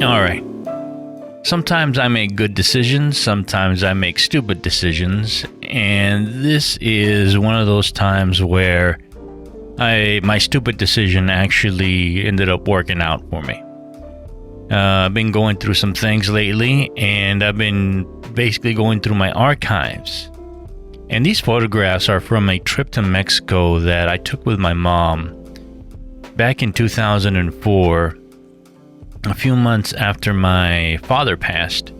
All right. Sometimes I make good decisions, sometimes I make stupid decisions, and this is one of those times where my stupid decision actually ended up working out for me. I've been going through some things lately, and I've been basically going through my archives. And these photographs are from a trip to Mexico that I took with my mom back in 2004, a few months after my father passed.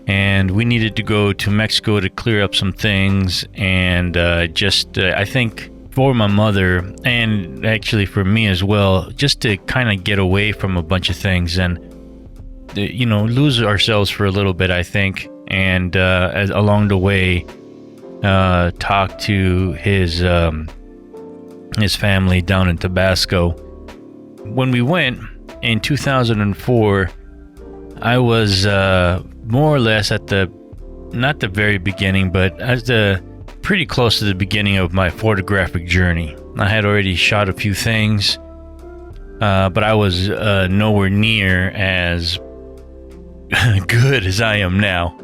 And we needed to go to Mexico to clear up some things, and I think for my mother, and actually for me as well, just to kind of get away from a bunch of things and, lose ourselves for a little bit, I think. And along the way, talk to his family down in Tabasco. When we went in 2004, I was more or less at not the very beginning, but pretty close to the beginning of my photographic journey. I had already shot a few things, but I was nowhere near as good as I am now.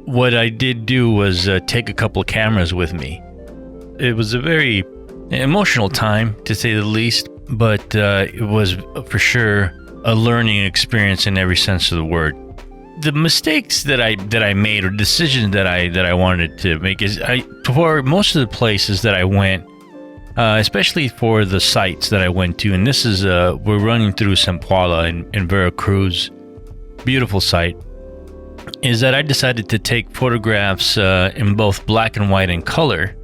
What I did do was take a couple of cameras with me. It was a very emotional time, to say the least, but it was for sure a learning experience in every sense of the word. The mistakes that I made, or decisions that I wanted to make, is for most of the places that I went, especially for the sites that I went to, and this is we're running through Zempoala in Veracruz, beautiful site, is that I decided to take photographs in both black and white and color.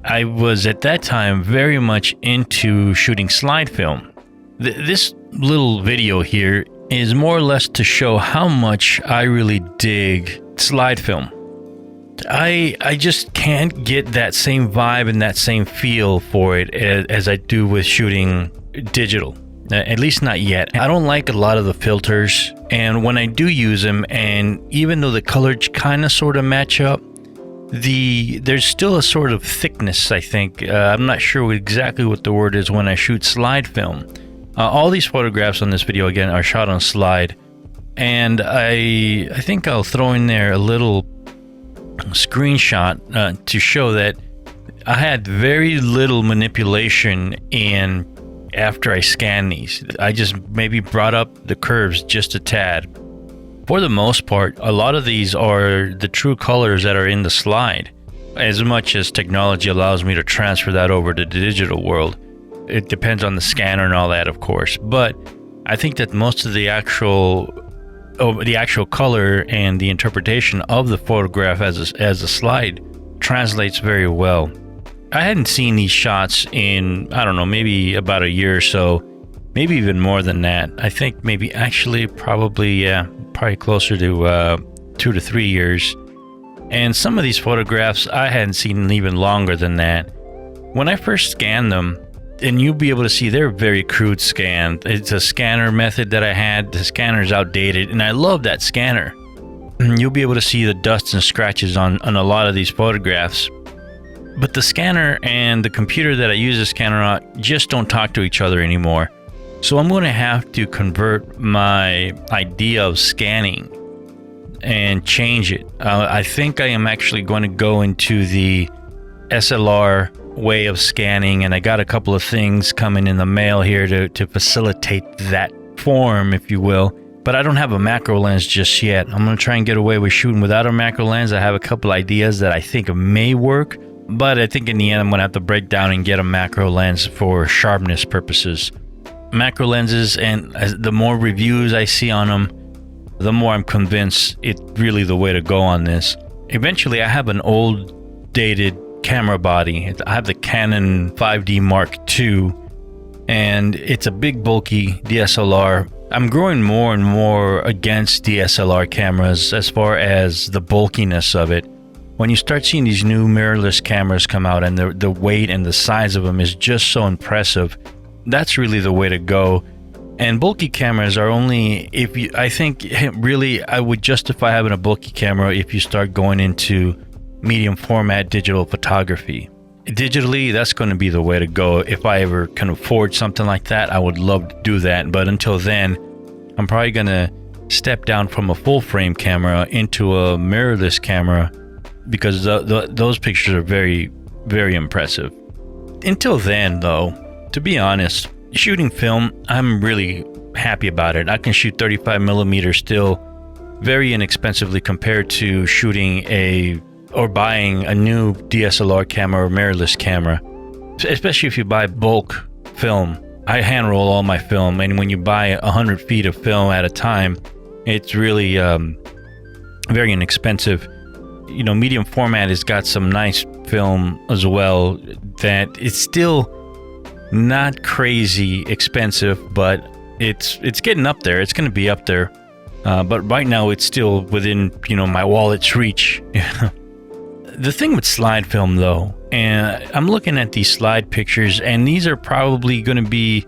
I was at that time very much into shooting slide film. This little video here is more or less to show how much I really dig slide film. I just can't get that same vibe and that same feel for it as I do with shooting digital. At least not yet. I don't like a lot of the filters, and when I do use them, and even though the colors kind of sort of match up, there's still a sort of thickness, I think. I'm not sure exactly what the word is when I shoot slide film. All these photographs on this video, again, are shot on slide, and I think I'll throw in there a little screenshot to show that I had very little manipulation in after I scanned these. I just maybe brought up the curves just a tad. For the most part, a lot of these are the true colors that are in the slide, as much as technology allows me to transfer that over to the digital world. It depends on the scanner and all that, of course, but I think that most of the actual color and the interpretation of the photograph as a slide translates very well. I hadn't seen these shots in, I don't know, maybe about a year or so, maybe even more than that. I think maybe actually probably closer to 2 to 3 years. And some of these photographs I hadn't seen even longer than that. When I first scanned them, and you'll be able to see they're very crude scanned. It's a scanner method that I had. The scanner's outdated, and I love that scanner. You'll be able to see the dust and scratches on a lot of these photographs. But the scanner and the computer that I use the scanner on just don't talk to each other anymore. So I'm going to have to convert my idea of scanning and change it. I think I am actually going to go into the SLR way of scanning, and I got a couple of things coming in the mail here to facilitate that form, if you will. But I don't have a macro lens just yet. I'm going to try and get away with shooting without a macro lens. I have a couple ideas that I think may work, but I think in the end I'm going to have to break down and get a macro lens for sharpness purposes. Macro lenses, and the more reviews I see on them, the more I'm convinced it's really the way to go on this. Eventually, I have an old, dated camera body. I have the Canon 5D Mark II, and it's a big, bulky DSLR. I'm growing more and more against DSLR cameras as far as the bulkiness of it. When you start seeing these new mirrorless cameras come out, and the weight and the size of them is just so impressive, that's really the way to go. And bulky cameras are only, I think really I would justify having a bulky camera if you start going into medium format digital photography. Digitally, that's going to be the way to go. If I ever can afford something like that, I would love to do that. But until then, I'm probably going to step down from a full frame camera into a mirrorless camera because those pictures are very, very impressive. Until then, though, to be honest, shooting film, I'm really happy about it. I can shoot 35 millimeter still very inexpensively compared to shooting or buying a new DSLR camera or mirrorless camera, especially if you buy bulk film. I hand roll all my film, and when you buy 100 feet of film at a time, it's really very inexpensive. You know, medium format has got some nice film as well that it's still not crazy expensive, but it's getting up there. It's going to be up there. But right now it's still within, my wallet's reach. The thing with slide film, though, and I'm looking at these slide pictures, and these are probably going to be,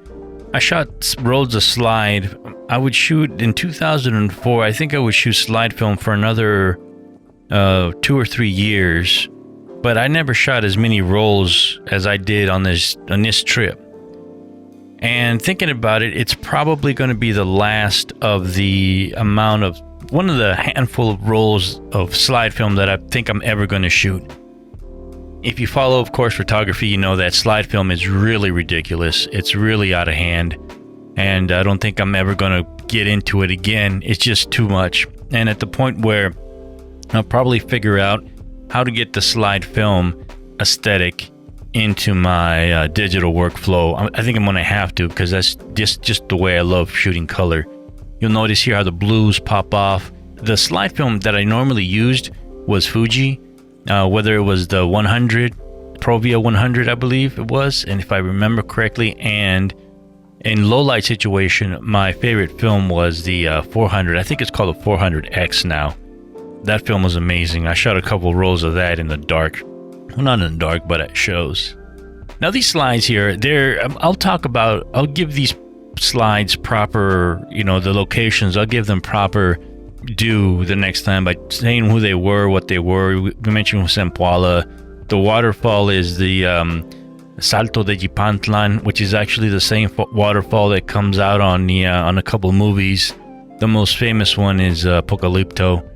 I shot rolls of slide. I would shoot in 2004. I think I would shoot slide film for another 2 or 3 years, but I never shot as many rolls as I did on this trip. And thinking about it, it's probably going to be the last of the amount of one of the handful of rolls of slide film that I think I'm ever going to shoot. If you follow, of course, photography, you know that slide film is really ridiculous. It's really out of hand, and I don't think I'm ever going to get into it again. It's just too much. And at the point where I'll probably figure out how to get the slide film aesthetic into my digital workflow. I think I'm going to have to, because that's just the way I love shooting color. You'll notice here how the blues pop off. The slide film that I normally used was Fuji, whether it was the 100, Provia 100, I believe it was, and if I remember correctly. And in low light situation, my favorite film was the 400. I think it's called the 400X now. That film was amazing. I shot a couple rolls of that in the dark. Well, not in the dark, but at shows. Now these slides here, I'll give these slides proper, the locations, I'll give them proper due the next time by saying who they were, what they were. We mentioned Sempoala. The waterfall is the Salto de Jipantlan, which is actually the same waterfall that comes out on a couple movies. The most famous one is Apocalypto.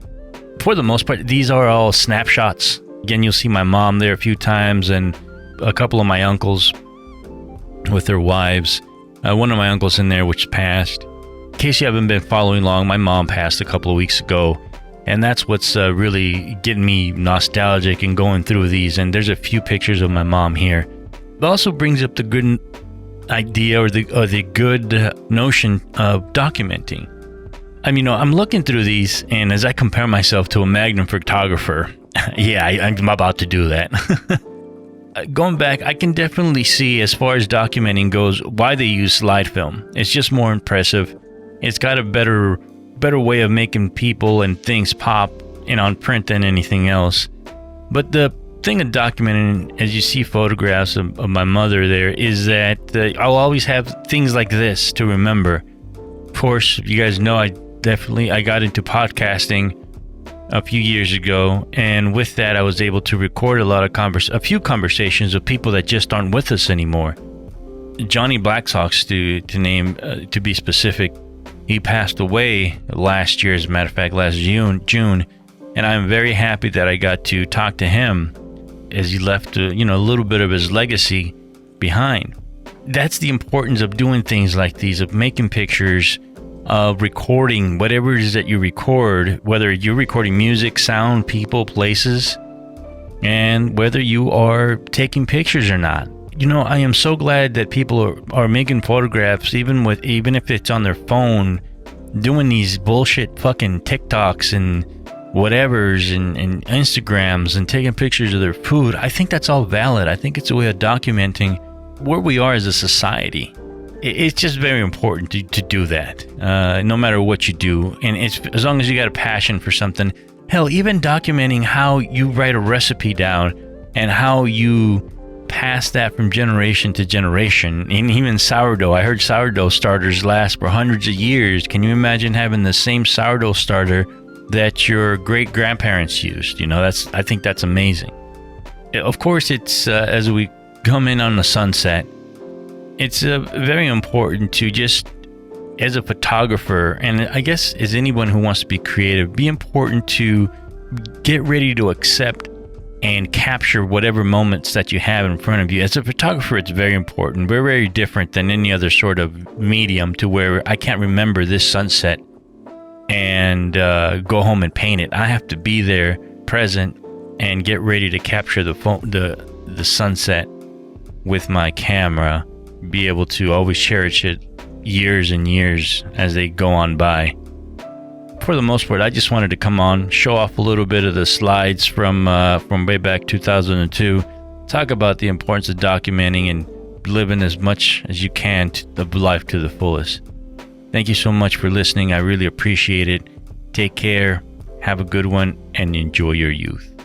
For the most part, these are all snapshots. Again, you'll see my mom there a few times and a couple of my uncles with their wives. One of my uncles in there, which passed. In case you haven't been following along, my mom passed a couple of weeks ago, and that's what's really getting me nostalgic and going through these. And there's a few pictures of my mom here. It also brings up the good idea or the good notion of documenting. I'm looking through these, and as I compare myself to a Magnum photographer, yeah, I'm about to do that. Going back, I can definitely see, as far as documenting goes, why they use slide film. It's just more impressive. It's got a better way of making people and things pop on print than anything else. But the thing of documenting, as you see photographs of my mother there, is that I'll always have things like this to remember. Of course, you guys know I got into podcasting a few years ago, and with that I was able to record a few conversations with people that just aren't with us anymore. Johnny Blacksox, to be specific, he passed away last year, as a matter of fact, last June, and I'm very happy that I got to talk to him as he left a little bit of his legacy behind. That's the importance of doing things like these, of making pictures, of recording whatever it is that you record, whether you're recording music, sound, people, places, and whether you are taking pictures or not. I am so glad that people are making photographs, even if it's on their phone, doing these bullshit fucking TikToks and whatevers and Instagrams and taking pictures of their food. I think that's all valid. I think it's a way of documenting where we are as a society. It's just very important to do that, no matter what you do. And it's, as long as you got a passion for something, hell, even documenting how you write a recipe down and how you pass that from generation to generation. And even sourdough, I heard sourdough starters last for hundreds of years. Can you imagine having the same sourdough starter that your great grandparents used? I think that's amazing. Of course, it's as we come in on the sunset, it's very important to just as a photographer, and I guess as anyone who wants to be creative, be important to get ready to accept and capture whatever moments that you have in front of you. As a photographer, it's very important. We're very different than any other sort of medium, to where I can't remember this sunset and go home and paint it. I have to be there, present, and get ready to capture the sunset with my camera. Be able to always cherish it years and years as they go on by. For the most part, I just wanted to come on, show off a little bit of the slides from way back 2002, talk about the importance of documenting and living as much as you can of life to the fullest. Thank you so much for listening. I really appreciate it. Take care, have a good one, and enjoy your youth.